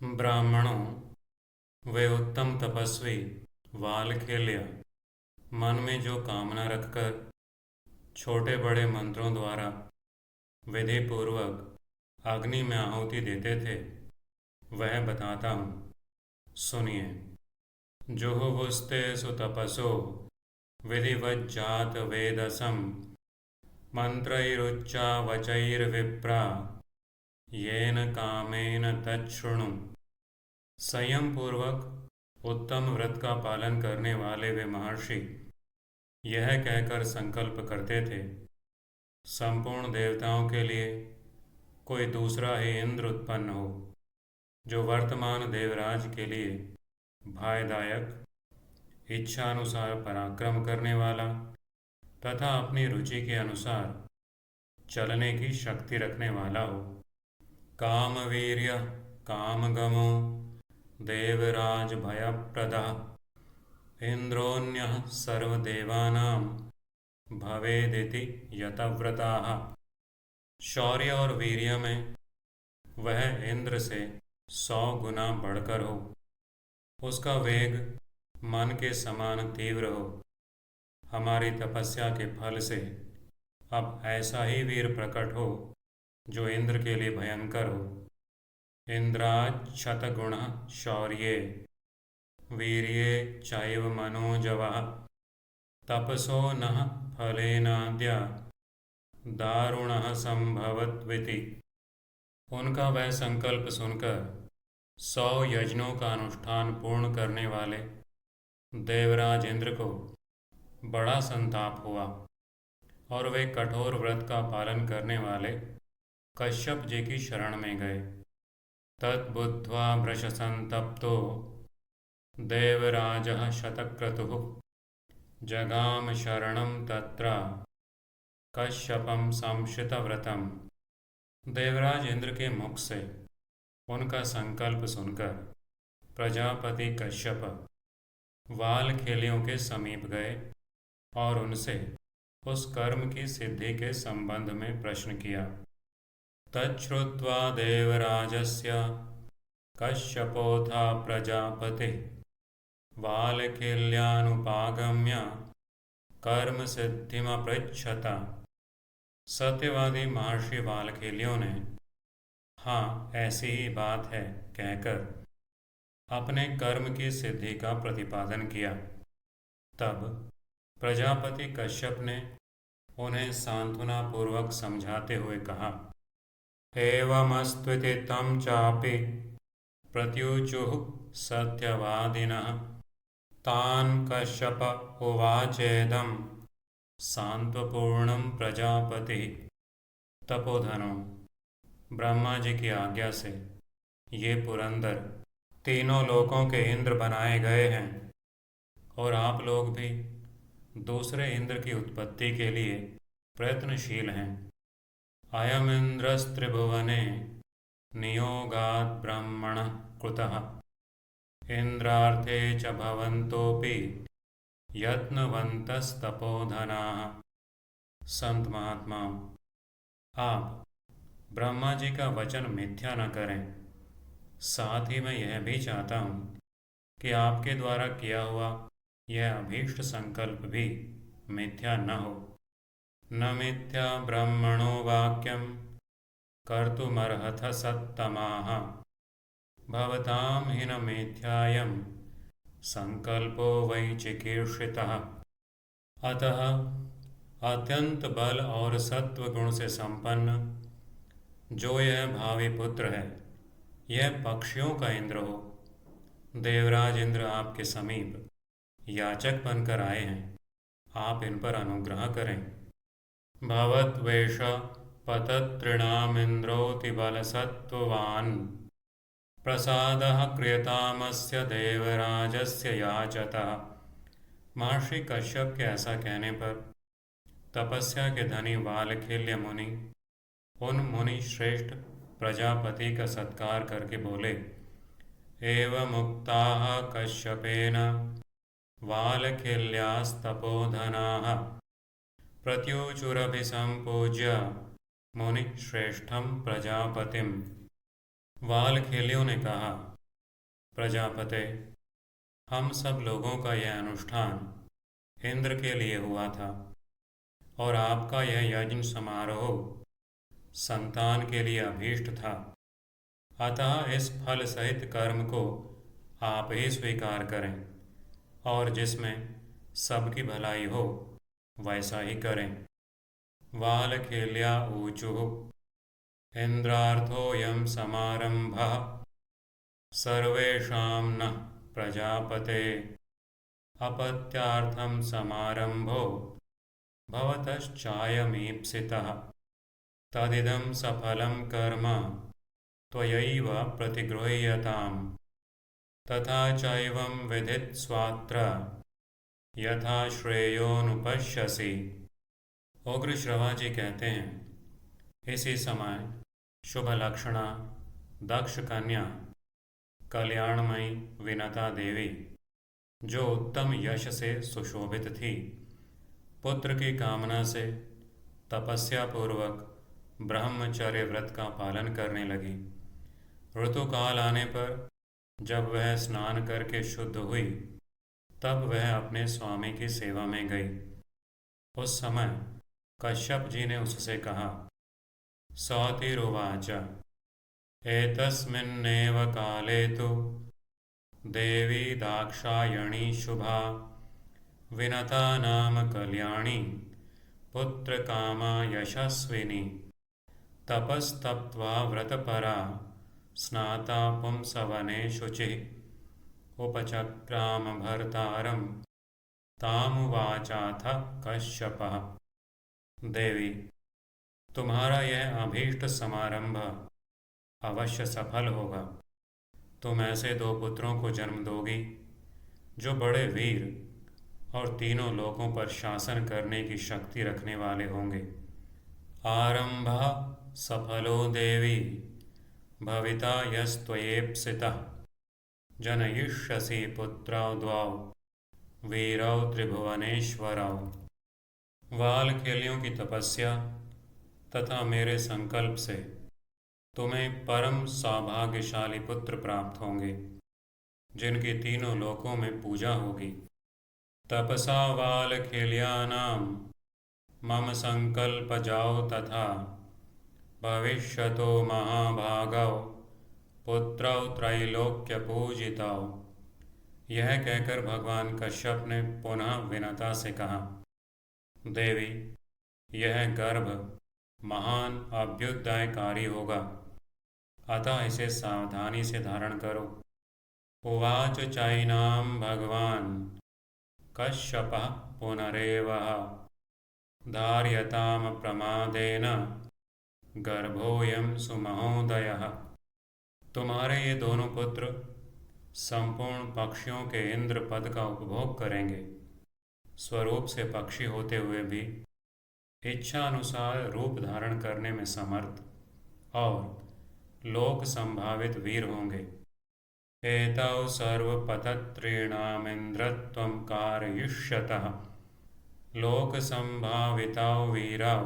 ब्राह्मणों, वे उत्तम तपस्वी वालखेल्य मन में जो कामना रखकर छोटे बड़े मंत्रों द्वारा विधि पूर्वक अग्नि में आहुति देते थे, वह बताता हूँ, सुनिए। जुहुवुस्ते सुतपसो विधिवज्जात वेदसं मंत्रैरुच्चावचैर्विप्रा येन कामेन तच्छृणु। संयम पूर्वक उत्तम व्रत का पालन करने वाले वे महर्षि यह कहकर संकल्प करते थे, संपूर्ण देवताओं के लिए कोई दूसरा ही इंद्र उत्पन्न हो, जो वर्तमान देवराज के लिए भयदायक, इच्छानुसार पराक्रम करने वाला तथा अपनी रुचि के अनुसार चलने की शक्ति रखने वाला हो। कामवीर्य कामगमो देवराज भयप्रदः इंद्रोऽन्यः सर्वदेवानां भवेदिति यतव्रताः। शौर्य और वीर्य में वह इंद्र से 100 गुना बढ़कर हो, उसका वेग मन के समान तीव्र हो। हमारी तपस्या के फल से अब ऐसा ही वीर प्रकट हो जो इंद्र के लिए भयंकर हो। इंद्राज शतगुण शौर्ये वीर्ये चैव मनोजवः तपसो नः फलेनाद्य दारुणः संभवत्विति। उनका वह संकल्प सुनकर 100 यज्ञों का अनुष्ठान पूर्ण करने वाले देवराज इंद्र को बड़ा संताप हुआ और वे कठोर व्रत का पालन करने वाले कश्यप जी की शरण में गए। तद्बुद्ध्वा भृशसंतप्तो देवराजः शतक्रतुः जगाम शरणं तत्र कश्यपं संशितव्रतम्। देवराज इंद्र के मुख से उनका संकल्प सुनकर प्रजापति कश्यप वालखेलियों के समीप गए और उनसे उस कर्म की सिद्धि के संबंध में प्रश्न किया। तच्छ्रुत्वा देवराजस्य कश्यपोऽथा प्रजापतिः वालखेल्यानुपागम्य कर्म सिद्धिमपृच्छत। सत्यवादी महर्षि वालखेलियों ने हाँ, ऐसी ही बात है कहकर अपने कर्म की सिद्धि का प्रतिपादन किया। तब प्रजापति कश्यप ने उन्हें सांत्वना पूर्वक समझाते हुए कहा, एवमस्त्विति तं चापि प्रत्युचुः सत्यवादिनः। तान् कश्यप उवाचेदं सांत्वपूर्णं प्रजापति। तपोधनों, ब्रह्मा जी की आज्ञा से ये पुरंदर तीनों लोकों के इंद्र बनाए गए हैं और आप लोग भी दूसरे इंद्र की उत्पत्ति के लिए प्रयत्नशील हैं। अयमिन्द्रस्त्रिभुवने नियोगात् ब्रह्मणः कृतः इंद्रार्थे च भवन्तोऽपि यत्नवन्तस्तपोधनाः। संत महात्माओं, आप ब्रह्मा जी का वचन मिथ्या न करें। साथ ही मैं यह भी चाहता हूँ कि आपके द्वारा किया हुआ यह अभीष्ट संकल्प भी मिथ्या न हो। न मिथ्या ब्रह्मणो वाक्यं कर्तुमर्हथ सत्तमाः भवतां हि न मिथ्यायं संकल्पो वै चिकीर्षितः। अतः अत्यंत बल और सत्व गुण से संपन्न जो यह भावी पुत्र है, यह पक्षियों का इंद्र हो। देवराज इंद्र आपके समीप याचक बनकर आए हैं, आप इन पर अनुग्रह करें। भवद्वेष पततृणामिन्द्रोति बलसत्त्ववान् प्रसादः क्रियतामस्य देवराजस्य याचतः। महर्षि कश्यप के ऐसा कहने पर तपस्या के धनी वालखेल्य मुनि उन मुनि श्रेष्ठ प्रजापति का सत्कार करके बोले, एवमुक्ताः कश्यपेन वालखेल्यास्तपोधनाः प्रत्युचुरभिसम्पूज्य मुनिश्रेष्ठं प्रजापतिम्। वालखेलियों ने कहा, प्रजापते, हम सब लोगों का यह अनुष्ठान इंद्र के लिए हुआ था और आपका यह यज्ञ समारोह संतान के लिए अभीष्ट था। अतः इस फल सहित कर्म को आप ही स्वीकार करें और जिसमें सबकी भलाई हो वैसा ही करें। वालखेल्या ऊचुः इंद्रार्थोऽयं समारंभः सर्वेषां नः प्रजापते अपत्यार्थं समारंभो भवतश्चायमीप्सितः तदिदं सफलं कर्म त्वयैव प्रतिगृह्यताम् तथा चैवं विधित्स्वात्र यथा श्रेयोनुपश्यसि। उग्र श्रवा जी कहते हैं, इसी समय शुभ लक्षणा दक्ष कन्या कल्याणमयी विनता देवी, जो उत्तम यश से सुशोभित थी, पुत्र की कामना से तपस्या पूर्वक ब्रह्मचर्य व्रत का पालन करने लगी। ऋतुकाल आने पर जब वह स्नान करके शुद्ध हुई, तब वह अपने स्वामी की सेवा में गई। उस समय कश्यप जी ने उससे कहा, सौतिरुवाच एतस्मिन्नेव काले तु देवी दाक्षायणी शुभा विनता नाम कल्याणी पुत्रकामा यशस्विनी तपस्तप्त्वा व्रतपरा स्नाता पुंसवने शुचिः उपचक्राम भर्तारं तामुवाचाथ कश्यपः। देवी, तुम्हारा यह अभीष्ट समारंभ अवश्य सफल होगा। तुम ऐसे दो पुत्रों को जन्म दोगी जो बड़े वीर और तीनों लोकों पर शासन करने की शक्ति रखने वाले होंगे। आरंभः सफलो देवी भविता यस्त्वयेप्सितः जनयिष्यसि पुत्रौ द्वौ वीरौ त्रिभुवनेश्वरौ। वालखेलियों की तपस्या तथा मेरे संकल्प से तुम्हें परम सौभाग्यशाली पुत्र प्राप्त होंगे, जिनकी तीनों लोकों में पूजा होगी। तपसा वालखेल्यानां मम संकल्प जाओ तथा भविष्यतो महाभागौ पुत्रौ त्रैलोक्य पूजितौ। यह कहकर भगवान कश्यप ने पुनः विनता से कहा, देवी, यह गर्भ महान अभ्युदयकारी होगा, अतः इसे सावधानी से धारण करो। उवाच चैनां भगवान् कश्यपः पुनरेवः धार्यताम प्रमादेन गर्भोऽयं सुमहोदयः। तुम्हारे ये दोनों पुत्र संपूर्ण पक्षियों के इंद्र पद का उपभोग करेंगे। स्वरूप से पक्षी होते हुए भी इच्छा अनुसार रूप धारण करने में समर्थ और लोक संभावित वीर होंगे। एतौ सर्वपतत्रीणामिन्द्रत्वं कारयिष्यतः लोक संभावितौ वीरौ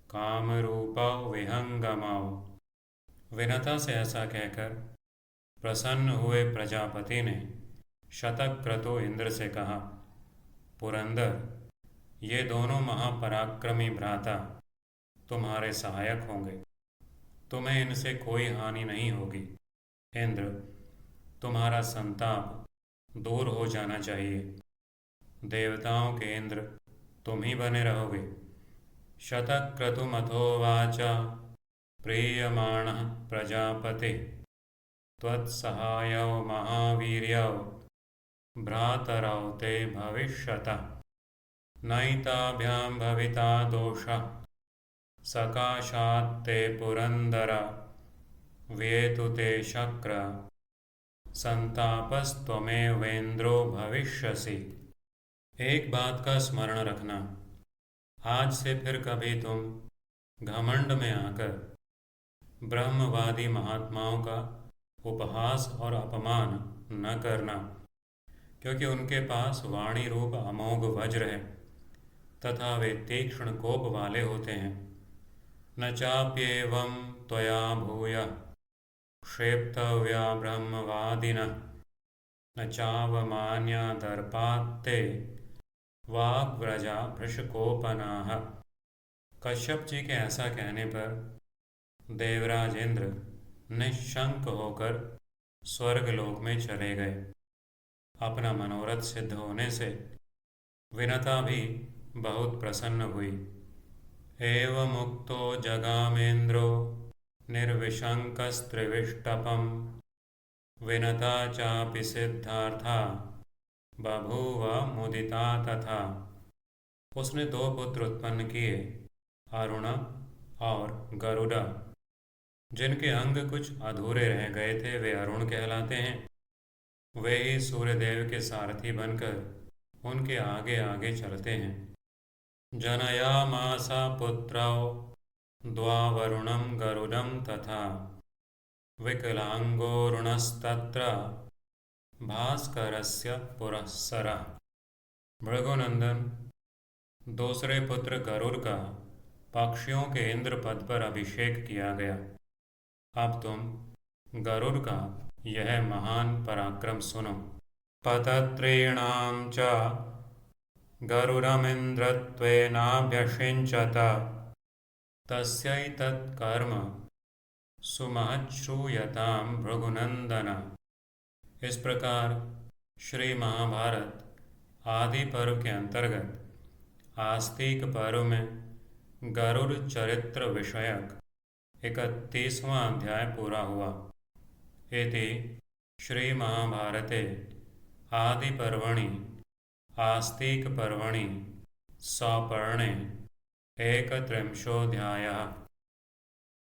कामरूपौ विहंगमौ। विनता से ऐसा कहकर प्रसन्न हुए प्रजापति ने शतक्रतु इंद्र से कहा, पुरंदर, ये दोनों महापराक्रमी भ्राता तुम्हारे सहायक होंगे। तुम्हें इनसे कोई हानि नहीं होगी। इंद्र, तुम्हारा संताप दूर हो जाना चाहिए। देवताओं के इंद्र तुम ही बने रहोगे। शतक्रतुमथोवाच प्रीयमाणः प्रजापते त्वत्सहायौ महावीर्यौ भ्रातरौ ते भविष्यतः नैताभ्यां भविता दोषः सकाशात् ते पुरन्दर व्येतु ते शक्र संतापस्त्वमेवेन्द्रो भविष्यसि। एक बात का स्मरण रखना, आज से फिर कभी तुम घमंड में आकर ब्रह्मवादी महात्माओं का उपहास और अपमान न करना, क्योंकि उनके पास वाणी रूप अमोघ वज्र है तथा वे तीक्ष्ण कोप वाले होते हैं। न चाप्येवं त्वया भूयः क्षेप्तव्या ब्रह्मवादिनः न चावमान्या दर्पात्ते वाग्व्रजा भृशकोपनाः। कश्यप जी के ऐसा कहने पर देवराज इंद्र निशंक होकर स्वर्गलोक में चले गए। अपना मनोरथ सिद्ध होने से विनता भी बहुत प्रसन्न हुई। एवमुक्तो जगामेन्द्रो निर्विशङ्कस्त्रिविष्टपं विनता चापि सिद्धार्था बभूव मुदिता तथा। उसने दो पुत्र उत्पन्न किए, अरुण और गरुड़ा। जिनके अंग कुछ अधूरे रह गए थे वे अरुण कहलाते हैं। वे ही सूर्यदेव के सारथी बनकर उनके आगे आगे चलते हैं। जनयामासा पुत्रौ द्वावरुणं गरुडं तथा विकलांगोरुणस्तत्र भास्करस्य पुरःसरः। भृगुनंदन दूसरे पुत्र गरुड़ का पक्षियों के इंद्र पद पर अभिषेक किया गया। अब तुम गरुड़ का यह महान पराक्रम सुनो। पतत्रीणां च गरुडमिन्द्रत्वेनाभ्यषिञ्चत तस्यैतत्कर्म सुमहच्छ्रूयतां भृगुनंदन। इस प्रकार श्री महाभारत आदि पर्व के अंतर्गत आस्तिक पर्व में गरुड़ चरित्र विषयक 31वां अध्याय पूरा हुआ। इति श्री महाभारते आदि पर्वणि आस्तिक पर्वणि सपर्णे 31 अध्यायः।